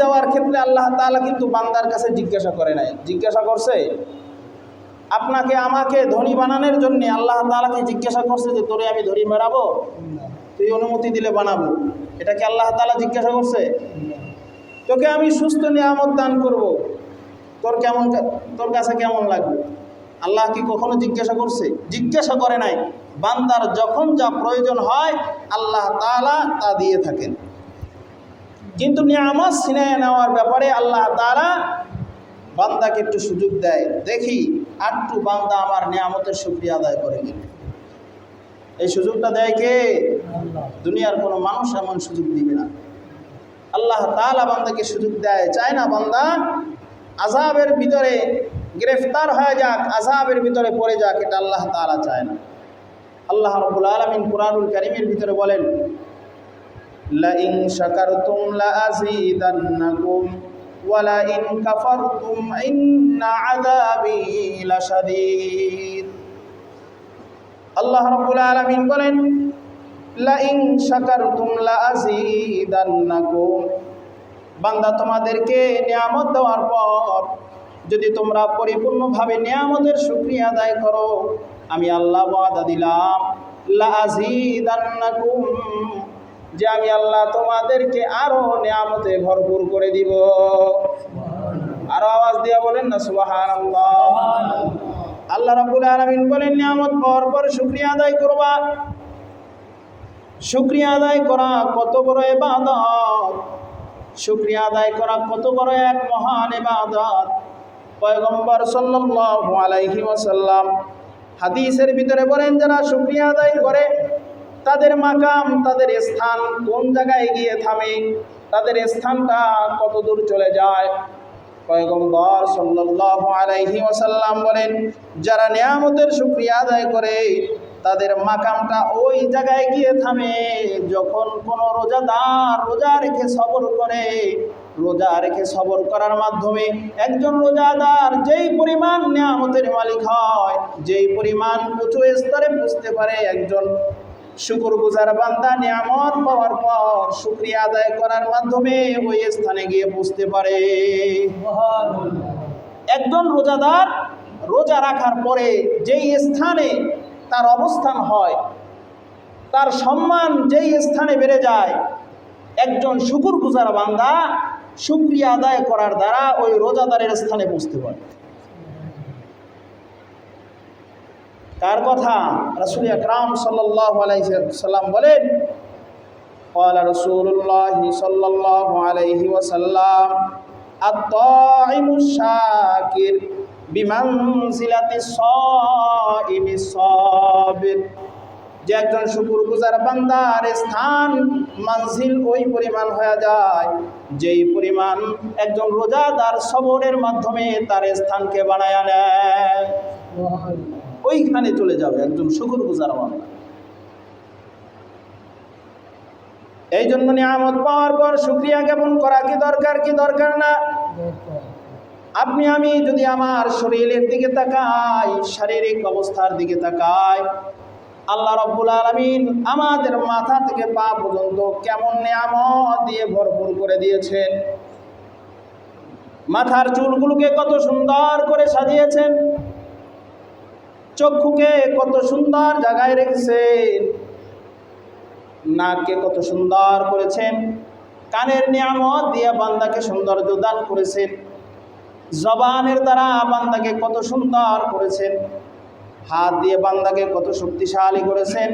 দেওয়ার ক্ষেত্রে আল্লাহ তাআলা কিন্তু বান্দার কাছে জিজ্ঞাসা করে নাই। জিজ্ঞাসা করছে আপনাকে আমাকে ধনী বানানোর জন্য আল্লাহ তাআলাকে জিজ্ঞাসা করছে যে তোরে আমি ধনী বানাবো, তুই অনুমতি দিলে বানাবো। এটা কি আল্লাহ তাআলা জিজ্ঞাসা করছে? তোকে আমি সুস্থ নিয়ামত দান করব, তোর কাছে কেমন লাগবে? আল্লাহ কি কখনো জিজ্ঞাসা করছে? জিজ্ঞাসা করে নাই। বান্দার যখন যা প্রয়োজন হয় আল্লাহ তাআলা তা দিয়ে থাকেন। কিন্তু নিয়ামত ছিনিয়ে নেওয়ার ব্যাপারে আল্লাহ তাআলা বান্দাকে একটু সুযোগ দেয়, দেখি একটু বান্দা আমার নিয়ামতের শুকরিয়া আদায় করে কিনা। এই সুযোগটা দেয় কে? দুনিয়ার কোনো মানুষ এমন সুযোগ দিবে না। আল্লাহ তাআলা বান্দাকে সুযোগ দেয়, চায় না বান্দা আযাবের ভিতরে গ্রেফতার হয়ে যাক, আযাবের ভিতরে পড়ে যাক, এটা আল্লাহ তাআলা চায় না। আল্লাহ রাব্বুল আলামিন কুরআনুল কারীমের ভিতরে বলেন, লা ইন শাকারতুম লা আযীদান্নাকুম ওয়া লা ইন কাফারতুম ইন্না আযাবি লাশাদীদ। আল্লাহ রাব্বুল আলামিন বলেন, লা ইন শাকারতুম লা আযীদান্নাকুম, বান্দা তোমাদেরকে নিয়ামত দেওয়ার পর যদি তোমরা পরিপূর্ণভাবে নিয়ামতের শুকরিয়া আদায় করো, আমি আল্লাহ ওয়াদা দিলাম লা আযীদান্নাকুম, যে আমি আল্লাহ তোমাদেরকে আরো নিয়ামতে ভরপুর করে দিব। আরো আওয়াজ দিয়া বলেন না সুবহানাল্লাহ। আল্লাহ রাব্বুল আলামিন বলেন, নিয়ামত পাওয়ার পর শুকরিয়া আদায় করবা। শুকরিয়া আদায় করা কত বড় ইবাদত, শুকরিয়া আদায় করা কত বড় এক মহান ইবাদত। পয়গম্বর সাল্লাল্লাহু আলাইহি ওয়াসাল্লাম হাদিসের ভিতরে বলেন, যারা শুকরিয়া আদায় করে তাদের মাকাম, তাদের স্থান কোন জায়গায় গিয়ে থামে, তাদের স্থানটা কত দূর চলে যায়। পয়গম্বর সাল্লাল্লাহু আলাইহি ওয়াসাল্লাম বলেন, যারা নিয়ামতের শুকরিয়া আদায় করে তাদের মাকামটা ওই জায়গায় গিয়ে থামে যখন কোনো রোজাদার রোজা রেখে সবর করে। রোজা রেখে সবর করার মাধ্যমে একজন রোজাদার যেই পরিমাণ নিয়ামতের মালিক হয়, যেই পরিমাণ উঁচু স্তরে বুঝতে পারে, একজন শুকরগুজার বান্দা নিয়ামত পাওয়ার পর শুকরিয়া আদায় করার মাধ্যমে ওই স্থানে গিয়ে বুঝতে পারে। একজন রোজাদার রোজা রাখার পরে যেই স্থানে তার অবস্থান হয়, তার সম্মান যেই স্থানে বেড়ে যায়, একজন শুকরগুজার বান্দা শুকরিয়া আদায় করার দ্বারা ওই রোজাদারের স্থানে পৌঁছতে পারে। কার কথা? রাসূল আকরাম সাল্লাল্লাহু আলাইহি ওয়াসাল্লাম বলেন, ক্বালা রাসূলুল্লাহ সাল্লাল্লাহু আলাইহি ওয়াসাল্লাম, আত-তাঈমুশ শাকির বিমানজিলাতিস সাইমিস সাবির, যে একজন শুকরগুজার বান্দার স্থান মানজিল ওই পরিমাণ হয়ে যায় যেই পরিমাণ একজন রোজাদার সবরের মাধ্যমে তার স্থানকে বানায় নেয়, ওইখানে চলে যাবে একজন শুকরগুজার বান্দা। এই জন্য নিয়ামত পাওয়ার পর শুকরিয়া জ্ঞাপন করা কি দরকার, কি দরকার না? আপনি আমি যদি আমার শরীরের দিকে তাকাই, শারীরিক অবস্থার দিকে তাকাই, আল্লাহ রাব্বুল আলামিন আমাদের মাথা থেকে পা পর্যন্ত কেমন নিয়ামত দিয়ে ভরপুর করে দিয়েছেন। মাথার চুলগুলোকে কত সুন্দর করে সাজিয়েছেন, চক্ষুকে কত সুন্দর জায়গায় রেখেছেন, নাককে কত সুন্দর করেছেন, কানের নিয়ামত দিয়ে বান্দাকে সৌন্দর্য দান করেছেন, জবানের দ্বারা বান্দাকে কত সুন্দর করেছেন, হাত দিয়ে বান্দাকে কত শক্তিশালী করেছেন,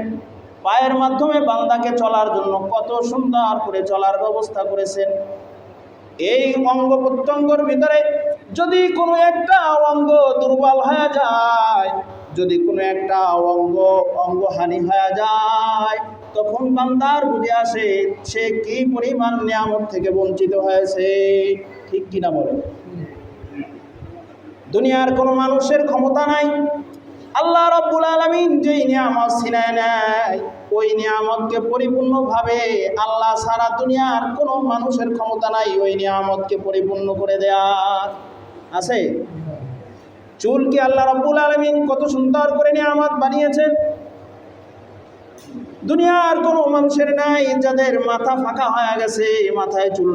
পায়ের মাধ্যমে বান্দাকে চলার জন্য কত সুন্দর করে চলার ব্যবস্থা করেছেন। এই অঙ্গ প্রত্যঙ্গের ভিতরে যদি কোনো একটা অঙ্গ দুর্বল হয়ে যায়, যদি কোনো একটা অঙ্গহানি হয়ে যায়, তখন বান্দার বুঝে আসে সে কি পরিমাণ নিয়ামত থেকে বঞ্চিত হয়েছে। ঠিক কিনা বলে? দুনিয়ার কোনো মানুষের ক্ষমতা নাই আল্লাহ রাব্বুল আলামিন যেই নিয়ামত ছিনায় নেয়, ওই নিয়ামতকে পরিপূর্ণভাবে আল্লাহ সারা দুনিয়ার কোনো মানুষের ক্ষমতা নাই ওই নিয়ামতকে পরিপূর্ণ করে দেওয়ার। আছে? চুলকে আল্লাহ রাব্বুল আলামিন কত সুন্দর করে নিয়ামত বানিয়েছেন। দুনিয়ার কোনো মানুষের নাই যাদের মাথা ফাঁকা হয়ে গেছে, মাথায় চুল